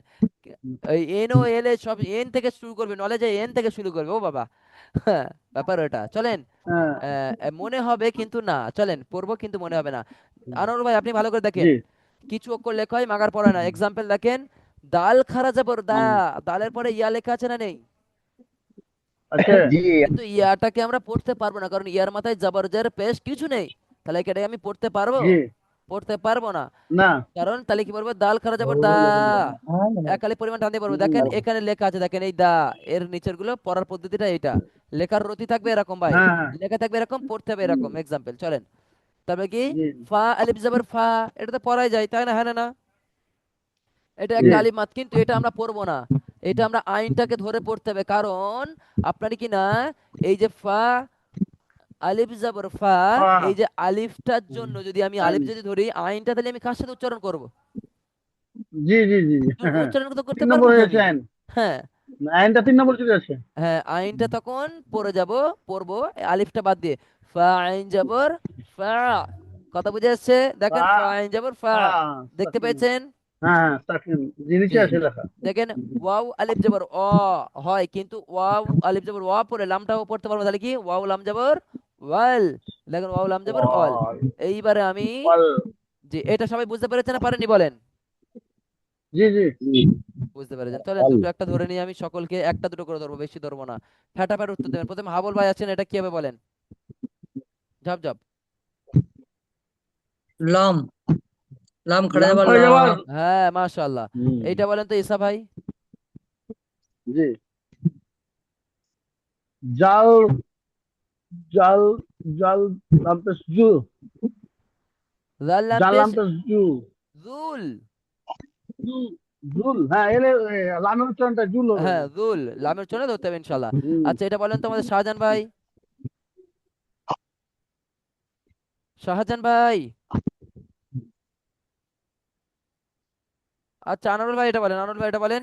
[SPEAKER 1] ওই এন ও এল এ সব এন থেকে শুরু করবে, নলেজে এন থেকে শুরু করবে, ও বাবা। ব্যাপার ওটা, চলেন।
[SPEAKER 2] হ্যাঁ।
[SPEAKER 1] মনে হবে কিন্তু না, চলেন পড়বো কিন্তু মনে হবে না। আনোয়ার ভাই আপনি ভালো করে দেখেন।
[SPEAKER 2] জি।
[SPEAKER 1] কিছু অক্ষর লেখা হয় মাগার পড়ে না। এক্সাম্পল দেখেন, দাল খারা যাবর দা,
[SPEAKER 2] হুম,
[SPEAKER 1] দালের পরে ইয়া লেখা আছে না নেই?
[SPEAKER 2] আছে।
[SPEAKER 4] জি
[SPEAKER 1] কিন্তু ইয়াটাকে আমরা পড়তে পারবো না, কারণ ইয়ার মাথায় জবরজের পেশ কিছু নেই। তাহলে কি এটাকে আমি পড়তে পারবো?
[SPEAKER 2] জি।
[SPEAKER 1] পড়তে পারবো না।
[SPEAKER 2] না।
[SPEAKER 1] কারণ তাহলে কি বলবো, দাল খারা যাবর দা, একালি পরিমাণ টানতে পারবো। দেখেন
[SPEAKER 2] হুম,
[SPEAKER 1] এখানে লেখা আছে, দেখেন এই দা, এর নিচের গুলো পড়ার পদ্ধতিটা এইটা। লেখার রতি থাকবে এরকম ভাই,
[SPEAKER 2] হ্যাঁ হ্যাঁ।
[SPEAKER 1] লেখা থাকবে এরকম, পড়তে হবে এরকম। এক্সাম্পল চলেন। তবে কি,
[SPEAKER 2] জি
[SPEAKER 1] ফা আলিফ জবর ফা, এটা তো পড়াই যায় তাই না? হ্যাঁ না না, এটা
[SPEAKER 2] জি।
[SPEAKER 1] একটা আলিমাত, কিন্তু এটা আমরা পড়বো না। এটা আমরা আইনটাকে ধরে পড়তে হবে, কারণ আপনার কি না, এই যে ফা আলিফ জবর ফা,
[SPEAKER 2] হ্যাঁ,
[SPEAKER 1] এই যে আলিফটার জন্য যদি আমি আলিফ
[SPEAKER 2] আইন।
[SPEAKER 1] যদি ধরি, আইনটা তাহলে আমি কার সাথে উচ্চারণ করব?
[SPEAKER 2] জি জি জি। হ্যাঁ।
[SPEAKER 1] উচ্চারণ তো করতে
[SPEAKER 2] 3 নম্বর
[SPEAKER 1] পারবো না
[SPEAKER 2] হয়ে
[SPEAKER 1] আমি।
[SPEAKER 2] গেছে আইন।
[SPEAKER 1] হ্যাঁ
[SPEAKER 2] আইনটা 3 নম্বর চলে আসে।
[SPEAKER 1] হ্যাঁ, আইনটা তখন পড়ে যাব, পড়বো এই আলিফটা বাদ দিয়ে। ফা আইন জবর ফা, কথা বুঝে আসছে? দেখেন ফা
[SPEAKER 2] হ্যাঁ
[SPEAKER 1] আইন জবর ফা,
[SPEAKER 2] হ্যাঁ।
[SPEAKER 1] দেখতে
[SPEAKER 2] সাকিন।
[SPEAKER 1] পেয়েছেন?
[SPEAKER 2] হ্যাঁ হ্যাঁ, সাকিন। জি, নিচে
[SPEAKER 1] জি।
[SPEAKER 2] আছে লেখা।
[SPEAKER 1] দেখেন ওয়াও আলিফ জবর অ হয়, কিন্তু ওয়াও আলিফ জবর ওয়া পড়ে লামটাও পড়তে পারবো, তাহলে কি ওয়াও লাম জবর ওয়াল। দেখেন ওয়াও লাম জবর অল।
[SPEAKER 2] ওয়াল।
[SPEAKER 1] এইবারে আমি,
[SPEAKER 2] ওয়াল।
[SPEAKER 1] জি এটা সবাই বুঝতে পেরেছেন না পারেননি বলেন?
[SPEAKER 2] জি জি।
[SPEAKER 1] বুঝতে পেরেছেন, চলেন দুটো একটা ধরে নিয়ে আমি সকলকে একটা দুটো করে ধরবো, বেশি ধরবো না। ফ্যাটাফ্যাট উত্তর দেবেন। প্রথমে হাবুল ভাই আছেন, এটা কি হবে বলেন? ঝপ ঝপ।
[SPEAKER 3] লাম, লাম খাড়া
[SPEAKER 2] লাম
[SPEAKER 3] যাবার
[SPEAKER 2] খয়ে
[SPEAKER 3] লা।
[SPEAKER 2] যাবার।
[SPEAKER 1] হ্যাঁ মাশাআল্লাহ।
[SPEAKER 2] হুম,
[SPEAKER 1] এইটা বলেন তো ঈসা ভাই।
[SPEAKER 2] জি। জাল, জাল, জাল। লামপেস জু।
[SPEAKER 1] জাল লাম
[SPEAKER 2] জাল
[SPEAKER 1] পেশ
[SPEAKER 2] লামপেস জু।
[SPEAKER 1] জুল।
[SPEAKER 2] জু। জুল, হ্যাঁ এলে লামের উচ্চারণটা জুল হবে।
[SPEAKER 1] হ্যাঁ জুল, লামের চলে ধরতে হবে ইনশাল্লাহ।
[SPEAKER 2] হুম।
[SPEAKER 1] আচ্ছা এটা বলেন তো আমাদের শাহজাহান ভাই। শাহজাহান ভাই। আচ্ছা আনোয়ার ভাই এটা বলেন, আনোয়ার ভাই এটা বলেন।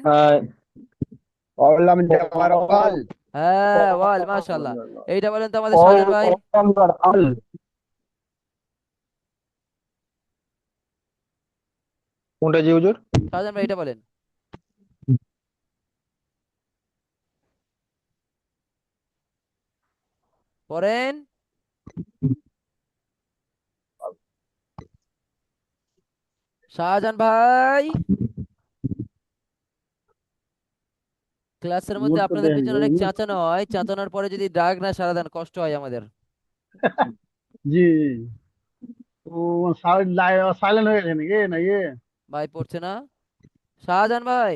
[SPEAKER 4] অলাম জাবার অল।
[SPEAKER 1] হ্যাঁ ওয়াল, মাশাআল্লাহ। এইটা বলেন তো আমাদের শাহজাহান ভাই।
[SPEAKER 5] কোনটা জি হুজুর?
[SPEAKER 1] শাহজাহান ভাই এটা বলেন। পড়েন। শাহজাহান ভাই, ক্লাসের মধ্যে
[SPEAKER 2] মুড তো
[SPEAKER 1] আপনাদের
[SPEAKER 2] দেন
[SPEAKER 1] পিছনে অনেক চেঁচানো হয়, চেঁচানোর পরে যদি ডাক না সাড়া দেন কষ্ট হয় আমাদের।
[SPEAKER 2] জি জি। ও সাইলেন্ট হয়ে গেছে নাকি না ইয়ে?
[SPEAKER 1] ভাই পড়ছে না শাহজাহান ভাই?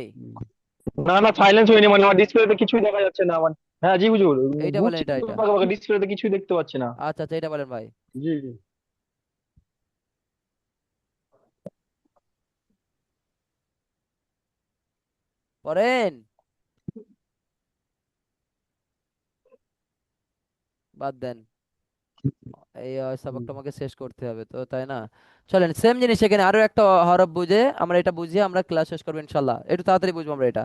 [SPEAKER 5] না না, সাইলেন্স হয়নি, মানে আমার ডিসপ্লেতে কিছুই দেখা যাচ্ছে না আমার। হ্যাঁ জি হুজুর,
[SPEAKER 1] এইটা বলেন,
[SPEAKER 5] ঘুরছে
[SPEAKER 1] এটা এটা।
[SPEAKER 5] ডিসপ্লেতে কিছুই দেখতে পাচ্ছি না।
[SPEAKER 1] আচ্ছা আচ্ছা, এটা বলেন ভাই।
[SPEAKER 2] জি জি।
[SPEAKER 1] পড়েন। বাদ দেন, এই সবকটা আমাকে শেষ করতে হবে তো, তাই না? চলেন, সেম জিনিস এখানে আরো একটা হরফ বুঝে আমরা এটা বুঝিয়ে আমরা ক্লাস শেষ করবো ইনশাল্লাহ, একটু তাড়াতাড়ি বুঝবো আমরা এটা।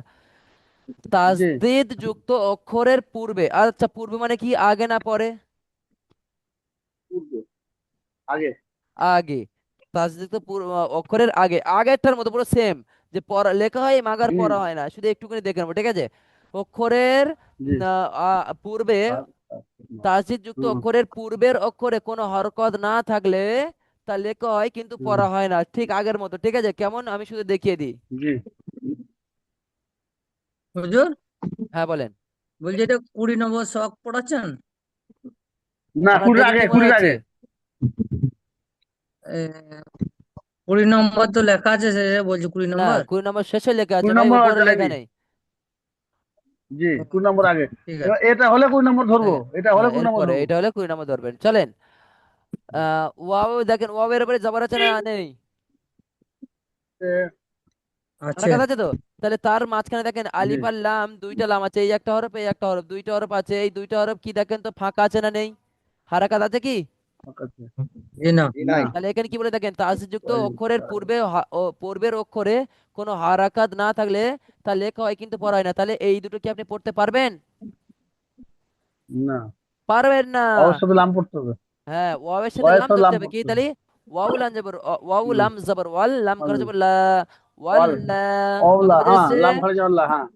[SPEAKER 2] জি।
[SPEAKER 1] তাসদিদ যুক্ত অক্ষরের পূর্বে, আচ্ছা পূর্বে মানে কি, আগে না পরে?
[SPEAKER 2] পূর্বে। আগে।
[SPEAKER 1] আগে। তাসদিদ অক্ষরের আগে, আগেরটার মতো পুরো সেম, যে পড়া লেখা হয় মাগার
[SPEAKER 2] হুম।
[SPEAKER 1] পড়া হয় না, শুধু একটুখানি দেখে নেবো, ঠিক আছে? অক্ষরের
[SPEAKER 2] জি।
[SPEAKER 1] পূর্বে,
[SPEAKER 2] আর-
[SPEAKER 1] তাসদিদ যুক্ত
[SPEAKER 2] হুম।
[SPEAKER 1] অক্ষরের পূর্বের অক্ষরে কোনো হরকত না থাকলে তা লেখা হয় কিন্তু
[SPEAKER 2] হুম।
[SPEAKER 1] পড়া হয় না, ঠিক আগের মতো, ঠিক আছে? কেমন, আমি শুধু দেখিয়ে দিই।
[SPEAKER 2] জি।
[SPEAKER 3] হুজুর,
[SPEAKER 1] হ্যাঁ বলেন।
[SPEAKER 3] বলছি এটা 20 নম্বর শখ পড়াচ্ছেন?
[SPEAKER 2] না,
[SPEAKER 1] আপনার
[SPEAKER 2] কুড়ির
[SPEAKER 1] দেখে
[SPEAKER 2] আগে
[SPEAKER 1] কি মনে
[SPEAKER 2] কুড়ির
[SPEAKER 1] হচ্ছে?
[SPEAKER 2] আগে।
[SPEAKER 3] এ, 20 নম্বর তো লেখা আছে শেষে, বলছি কুড়ি
[SPEAKER 1] না,
[SPEAKER 3] নম্বর
[SPEAKER 1] 20 নম্বর শেষে লেখা আছে
[SPEAKER 2] কুড়ি
[SPEAKER 1] ভাই,
[SPEAKER 2] নম্বর
[SPEAKER 1] উপরে লেখা
[SPEAKER 2] যায়নি।
[SPEAKER 1] নেই।
[SPEAKER 2] জি,
[SPEAKER 3] ও,
[SPEAKER 2] 20 নম্বর আগে।
[SPEAKER 3] ঠিক
[SPEAKER 2] এবার
[SPEAKER 3] আছে।
[SPEAKER 2] এটা হলে 20 নম্বর ধরবো,
[SPEAKER 1] হ্যাঁ
[SPEAKER 2] এটা হলে
[SPEAKER 1] হ্যাঁ,
[SPEAKER 2] 20 নম্বর
[SPEAKER 1] এরপরে
[SPEAKER 2] ধরবো।
[SPEAKER 1] এটা হলে 20 নম্বর ধরবেন, চলেন। ওয়াও দেখেন, ওয়াও এর উপরে জবর আছে না নেই?
[SPEAKER 2] এ,
[SPEAKER 1] আমার
[SPEAKER 3] আছে।
[SPEAKER 1] কথা আছে তো? তাহলে তার মাঝখানে দেখেন
[SPEAKER 2] জি।
[SPEAKER 1] আলিফ আর লাম, দুইটা লাম আছে, এই একটা হরফ এই একটা হরফ, দুইটা হরফ আছে, এই দুইটা হরফ কি দেখেন তো ফাঁকা আছে না নেই? হারাকাত আছে কি?
[SPEAKER 2] আচ্ছা।
[SPEAKER 3] জি না।
[SPEAKER 4] জি
[SPEAKER 2] না।
[SPEAKER 4] নাই।
[SPEAKER 1] তাহলে এখানে কি বলে দেখেন, তাসযুক্ত
[SPEAKER 2] ওই,
[SPEAKER 1] অক্ষরের পূর্বে পূর্বের অক্ষরে কোনো হারাকাত না থাকলে তা লেখা হয় কিন্তু পড়া হয় না, তাহলে এই দুটো কি আপনি পড়তে পারবেন?
[SPEAKER 2] না,
[SPEAKER 1] পারবেন না।
[SPEAKER 2] অবশ্যই তো লাম পড়তে হবে।
[SPEAKER 1] হ্যাঁ, ওয়াও এর সাথে
[SPEAKER 2] ওয়ের
[SPEAKER 1] লাম
[SPEAKER 2] সাথে
[SPEAKER 1] ধরতে
[SPEAKER 2] লাম
[SPEAKER 1] হবে, কি
[SPEAKER 2] পড়তে হবে।
[SPEAKER 1] তাহলে? ওয়াও লাম জবর ওয়াও
[SPEAKER 2] হুম।
[SPEAKER 1] লাম জবর ওয়াল, লাম খারা
[SPEAKER 2] আল-
[SPEAKER 1] জবর লা,
[SPEAKER 2] ওয়াল।
[SPEAKER 1] ওয়াল্লা। কথা
[SPEAKER 2] আওলা,
[SPEAKER 1] বুঝে
[SPEAKER 2] হ্যাঁ,
[SPEAKER 1] আসছে?
[SPEAKER 2] লাম খালি আল্লাহ, হ্যাঁ।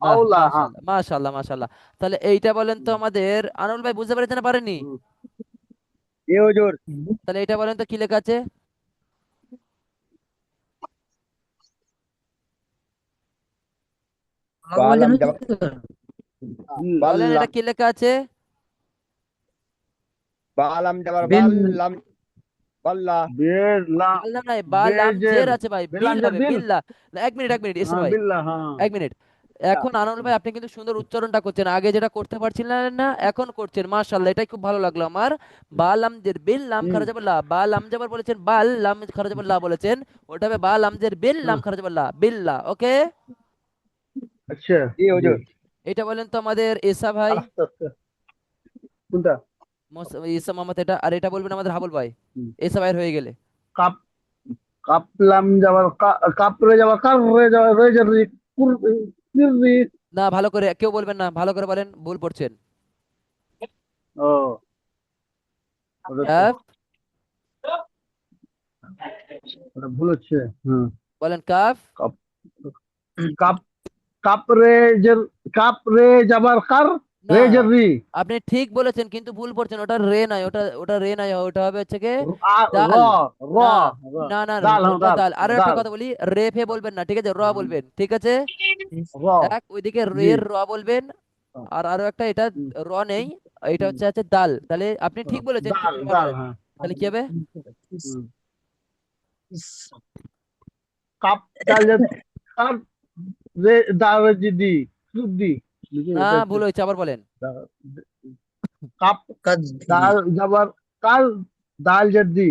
[SPEAKER 1] বাহ,
[SPEAKER 2] আওলা, হ্যাঁ।
[SPEAKER 1] মাশাআল্লাহ মাশাআল্লাহ মাশাআল্লাহ। তাহলে এইটা বলেন তো আমাদের, আনল ভাই বুঝতে পেরেছেন না পারেননি?
[SPEAKER 2] হুম।
[SPEAKER 4] জি হুজুর।
[SPEAKER 1] তাহলে এটা বলেন তো কি লেখা আছে?
[SPEAKER 3] আমাকে বলছেন
[SPEAKER 4] বালাম
[SPEAKER 3] হুজুর?
[SPEAKER 4] জবর
[SPEAKER 2] জি।
[SPEAKER 1] বলেন
[SPEAKER 4] বাল্লাম,
[SPEAKER 1] এটা কি লেখা আছে?
[SPEAKER 4] বালাম জবর
[SPEAKER 3] বিল।
[SPEAKER 4] বাল্লাম, বাল্লা।
[SPEAKER 2] বের লা,
[SPEAKER 1] বাল্লাম নাই, বা লাম
[SPEAKER 2] বেজের,
[SPEAKER 1] জের আছে ভাই, বিল
[SPEAKER 2] বেলাঞ্জের
[SPEAKER 1] হবে,
[SPEAKER 2] বিল।
[SPEAKER 1] বিল্লা। না, এক মিনিট এক মিনিট, ইসমাইল
[SPEAKER 2] হ্যাঁ,
[SPEAKER 1] ভাই,
[SPEAKER 2] বিল্লাহ, হ্যাঁ।
[SPEAKER 1] এক মিনিট। এখন আনন্দ ভাই আপনি কিন্তু সুন্দর উচ্চারণটা করছেন, আগে যেটা করতে পারছিলেন না এখন করছেন, মাশাআল্লাহ, এটাই খুব ভালো লাগলো আমার। বা লাম জের বিল, লাম
[SPEAKER 2] হুম।
[SPEAKER 1] খারাজ লা, বা লাম যাবার বলেছেন বাল, লাম খারাজ লা বলেছেন, ওটা হবে বা লাম জের বিল, লাম
[SPEAKER 2] হ্যাঁ,
[SPEAKER 1] খারাজ লা, বিল্লা, ওকে?
[SPEAKER 2] আচ্ছা।
[SPEAKER 4] জি
[SPEAKER 2] জি।
[SPEAKER 4] হুজুর।
[SPEAKER 1] এটা বলেন তো আমাদের এসা ভাই,
[SPEAKER 2] আস্তে আস্তে। কোনটা?
[SPEAKER 1] ইসা মোহাম্মদ, এটা আর এটা বলবেন আমাদের হাবুল ভাই,
[SPEAKER 2] হুম।
[SPEAKER 1] এসা ভাইয়ের হয়ে গেলে।
[SPEAKER 2] কাপ, কাপলাম যাবার কাপড়ে যাবার কার রয়ে যাবার রয়ে যাবে কুররি।
[SPEAKER 1] না, ভালো করে কেউ বলবেন না, ভালো করে বলেন, ভুল পড়ছেন।
[SPEAKER 2] ও, ওটা তো,
[SPEAKER 1] কাফ,
[SPEAKER 2] ওটা ভুল হচ্ছে। হুম।
[SPEAKER 1] বলেন কাফ।
[SPEAKER 2] কাপ, কাপ, কাপড়ে যে, কাপড়ে যাবার কার
[SPEAKER 1] না,
[SPEAKER 2] রেজের রি।
[SPEAKER 1] আপনি ঠিক বলেছেন কিন্তু ভুল পড়ছেন, ওটা রে নাই, ওটা ওটা রে নাই, ওটা হবে হচ্ছে কি
[SPEAKER 2] র,
[SPEAKER 1] দাল।
[SPEAKER 2] র,
[SPEAKER 1] না
[SPEAKER 2] র।
[SPEAKER 1] না না,
[SPEAKER 2] ডাল, হ্যাঁ,
[SPEAKER 1] ওটা
[SPEAKER 2] ডাল।
[SPEAKER 1] দাল। আরো একটা
[SPEAKER 2] ডাল।
[SPEAKER 1] কথা বলি, রে ফে বলবেন না, ঠিক আছে? র
[SPEAKER 2] হুম।
[SPEAKER 1] বলবেন, ঠিক আছে?
[SPEAKER 2] র।
[SPEAKER 1] এক ওইদিকে
[SPEAKER 2] জি।
[SPEAKER 1] রের র বলবেন, আর আরো একটা, এটা
[SPEAKER 2] হুম।
[SPEAKER 1] র নেই, এটা
[SPEAKER 2] হুম।
[SPEAKER 1] হচ্ছে হচ্ছে দাল, তাহলে আপনি ঠিক বলেছেন
[SPEAKER 2] ডাল,
[SPEAKER 1] কিন্তু আবার
[SPEAKER 2] ডাল,
[SPEAKER 1] বলেন,
[SPEAKER 2] হ্যাঁ।
[SPEAKER 1] তাহলে কি হবে?
[SPEAKER 2] হুম। কাপ ডাল যে, কাপ রে ডাল যে দি, দি, বুঝলি
[SPEAKER 1] না,
[SPEAKER 2] এটা হচ্ছে
[SPEAKER 1] ভুল হয়েছে, আবার বলেন।
[SPEAKER 2] কাপ
[SPEAKER 3] কাজ দি।
[SPEAKER 2] ডাল যাবার কাল, ডাল যে দি,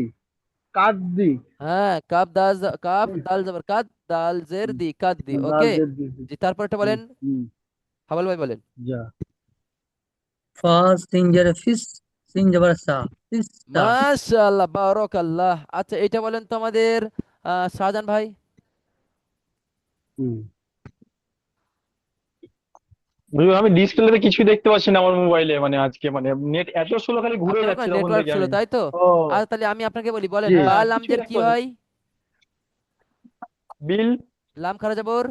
[SPEAKER 2] কাঠ দি।
[SPEAKER 1] হ্যাঁ, কাপ দাল কাপ দাল জবর কাদ, দাল জের দি, কাদ দি,
[SPEAKER 2] ডাল
[SPEAKER 1] ওকে?
[SPEAKER 2] যে দি।
[SPEAKER 1] জি, তারপরটা
[SPEAKER 2] হুম।
[SPEAKER 1] বলেন,
[SPEAKER 2] হুম।
[SPEAKER 1] হাবল ভাই বলেন।
[SPEAKER 2] যা।
[SPEAKER 3] ফা সিন জবর ফিস, সিন জবর সা, ফিসটা।
[SPEAKER 1] মাশাআল্লাহ বারাকাল্লাহ। আচ্ছা এটা বলেন তো আমাদের শাহজাহান ভাই।
[SPEAKER 2] হুম।
[SPEAKER 5] হুজুর, আমি ডিসপ্লেতে কিছুই দেখতে পাচ্ছি না আমার মোবাইলে, মানে আজকে মানে নেট এত স্লো, খালি ঘুরে
[SPEAKER 1] আপনার
[SPEAKER 5] যাচ্ছে
[SPEAKER 1] ওখানে
[SPEAKER 5] তখন
[SPEAKER 1] নেটওয়ার্ক
[SPEAKER 5] থেকে
[SPEAKER 1] ছিল
[SPEAKER 5] আমি।
[SPEAKER 1] তাই তো?
[SPEAKER 2] ও,
[SPEAKER 1] আর তাহলে আমি আপনাকে বলি, বলেন
[SPEAKER 2] জি।
[SPEAKER 1] বা
[SPEAKER 5] হ্যাঁ, কিছুই
[SPEAKER 1] লামজের
[SPEAKER 5] দেখতে
[SPEAKER 1] কি
[SPEAKER 5] পাচ্ছি না।
[SPEAKER 1] হয়?
[SPEAKER 5] বিল
[SPEAKER 1] লাম খারা জবর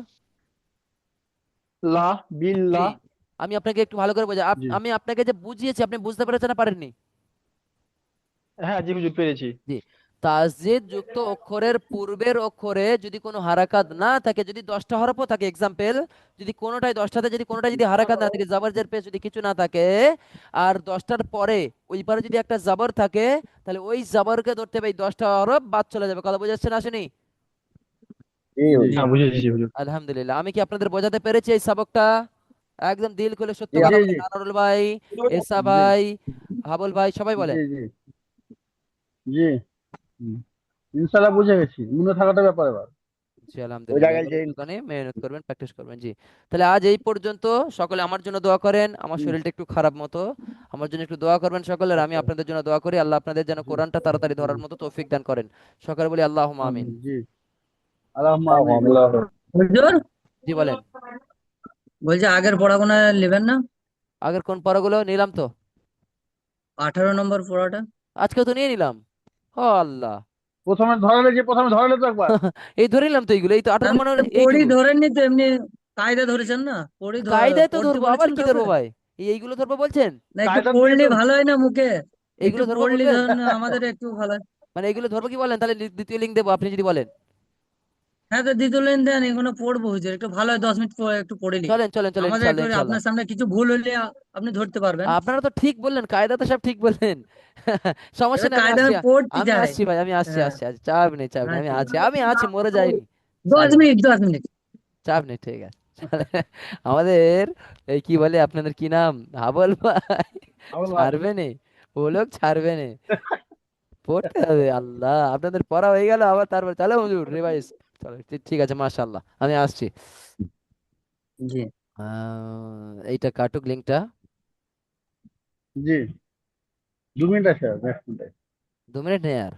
[SPEAKER 5] লা বিল লা।
[SPEAKER 1] জি। আমি আপনাকে একটু ভালো করে বোঝাই
[SPEAKER 2] জি
[SPEAKER 1] আমি আপনাকে যে বুঝিয়েছি আপনি বুঝতে পেরেছেন না পারেননি?
[SPEAKER 5] হ্যাঁ জি হুজুর পেরেছি।
[SPEAKER 1] জি। তাসদিদ যুক্ত অক্ষরের পূর্বের অক্ষরে যদি কোনো হারাকাত না থাকে, যদি 10টা হরফও থাকে, এক্সাম্পল, যদি কোনোটাই 10টাতে যদি কোনোটাই যদি হারাকাত না থাকে, জাবর জের পেশ যদি কিছু না থাকে, আর 10টার পরে ওই পারে যদি একটা জাবর থাকে, তাহলে ওই জাবরকে ধরতে হবে, এই 10টা হরফ বাদ চলে যাবে। কথা বুঝাচ্ছেন আসেনি?
[SPEAKER 4] জি
[SPEAKER 2] জি
[SPEAKER 5] হ্যাঁ
[SPEAKER 4] হুজুর।
[SPEAKER 5] বুঝেছি হুজুর।
[SPEAKER 1] আলহামদুলিল্লাহ। আমি কি আপনাদের বোঝাতে পেরেছি এই সবকটা? একদম দিল খুলে সত্য
[SPEAKER 4] জি
[SPEAKER 1] কথা
[SPEAKER 2] জি
[SPEAKER 1] বলেন,
[SPEAKER 2] জি
[SPEAKER 1] আনোয়ারুল ভাই, এসা
[SPEAKER 2] জি
[SPEAKER 1] ভাই, হাবুল ভাই, সবাই বলেন।
[SPEAKER 2] জি জি জি হুম। ইনশাল্লাহ বুঝে গেছি, মনে থাকাটা ব্যাপার এবার।
[SPEAKER 1] জি
[SPEAKER 4] ওই
[SPEAKER 1] আলহামদুলিল্লাহ।
[SPEAKER 4] জায়গায়
[SPEAKER 1] এবার
[SPEAKER 4] যে
[SPEAKER 1] একটুখানি মেহনত করবেন, প্র্যাকটিস করবেন। জি। তাহলে আজ এই পর্যন্ত। সকলে আমার জন্য দোয়া করেন, আমার
[SPEAKER 2] জি
[SPEAKER 1] শরীরটা একটু খারাপ মতো, আমার জন্য একটু দোয়া করবেন সকলের। আমি
[SPEAKER 2] আচ্ছা
[SPEAKER 1] আপনাদের জন্য দোয়া করি, আল্লাহ আপনাদের যেন
[SPEAKER 2] জি
[SPEAKER 1] কোরআনটা তাড়াতাড়ি
[SPEAKER 2] জি
[SPEAKER 1] ধরার মতো তৌফিক দান করেন। সকলে বলি আল্লাহ আমিন।
[SPEAKER 2] জি আল্লাহুম্মা আমিন।
[SPEAKER 5] আল্লাহ।
[SPEAKER 3] হুজুর
[SPEAKER 1] জি বলেন।
[SPEAKER 3] বলছি আগের পড়াগুলো নেবেন না?
[SPEAKER 1] আগের কোন পড়াগুলো নিলাম তো?
[SPEAKER 3] 18 নম্বর পড়াটা।
[SPEAKER 1] আজকে তো নিয়ে নিলাম। ও আল্লাহ।
[SPEAKER 2] প্রথমে ধরালে তো একবার।
[SPEAKER 1] এই ধরে নিলাম তো এইগুলো, এই তো 18
[SPEAKER 3] আমি
[SPEAKER 1] নম্বর
[SPEAKER 3] তো পড়ি
[SPEAKER 1] এইটুকু।
[SPEAKER 3] ধরেননি তো, এমনি কায়দা ধরেছেন না?
[SPEAKER 1] কায়দায় তো
[SPEAKER 3] পড়তে
[SPEAKER 1] ধরবো, আবার
[SPEAKER 3] বলেছেন
[SPEAKER 1] কি
[SPEAKER 3] কাউকে?
[SPEAKER 1] ধরবো ভাই? এইগুলো ধরবো বলছেন?
[SPEAKER 3] না একটু
[SPEAKER 2] কায়দা দিয়ে
[SPEAKER 3] পড়লে
[SPEAKER 2] তো
[SPEAKER 3] ভালো হয় না মুখে? একটু
[SPEAKER 1] এইগুলো ধরবো
[SPEAKER 3] পড়লে
[SPEAKER 1] বলবেন?
[SPEAKER 3] ধরেন আমাদের একটু ভালো হয়।
[SPEAKER 1] মানে এইগুলো ধরবো কি বলেন? তাহলে দ্বিতীয় লিঙ্ক দেবো, আপনি যদি বলেন।
[SPEAKER 3] হ্যাঁ তো দ্বিতীয় লাইন দেন, এগুলো পড়বো হুজুর, একটু ভালো হয়, 10 মিনিট পরে একটু পড়ে নি।
[SPEAKER 1] চলেন চলেন চলেন,
[SPEAKER 3] আমাদের একটু
[SPEAKER 1] ইনশাল্লাহ ইনশাল্লাহ।
[SPEAKER 3] আপনার সামনে কিছু ভুল হলে আপনি ধরতে পারবেন।
[SPEAKER 1] আপনারা তো ঠিক বললেন, কায়দা তো সব ঠিক বললেন। সমস্যা
[SPEAKER 3] এবার
[SPEAKER 1] নেই, আমি
[SPEAKER 3] কায়দা
[SPEAKER 1] আসছি।
[SPEAKER 3] আমি পড়তে
[SPEAKER 1] আমি
[SPEAKER 3] চাই।
[SPEAKER 1] আসছি ভাই, আমি আসছি
[SPEAKER 3] হ্যাঁ,
[SPEAKER 1] আসছি আসছি, চাপ নেই চাপ নেই, আমি
[SPEAKER 3] আচ্ছা,
[SPEAKER 1] আছি, আমি আছি, মরে যাইনি।
[SPEAKER 3] দশ
[SPEAKER 1] চাপ নেই,
[SPEAKER 3] মিনিট 10 মিনিট।
[SPEAKER 1] চাপ নেই, ঠিক আছে। আমাদের এই কি বলে আপনাদের কি নাম, হাবল ভাই,
[SPEAKER 2] আমল ভাই।
[SPEAKER 1] ছাড়বে নে, ও লোক ছাড়বে নে, পড়তে হবে। আল্লাহ, আপনাদের পড়া হয়ে গেল, আবার তারপর চলো হুজুর রিভাইজ। চলো ঠিক আছে, মাশাআল্লাহ, আমি আসছি।
[SPEAKER 3] জি।
[SPEAKER 1] এইটা কাটুক লিঙ্কটা।
[SPEAKER 2] জি 2 মিনিট আছে আর, নেক্সট মিনিট।
[SPEAKER 1] 2 মিনিট নেই আর,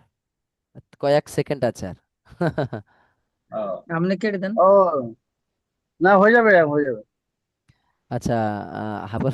[SPEAKER 1] কয়েক সেকেন্ড আছে আর।
[SPEAKER 3] আপনি কেটে দেন।
[SPEAKER 2] ও না, হয়ে যাবে হয়ে যাবে।
[SPEAKER 1] আচ্ছা। হাবল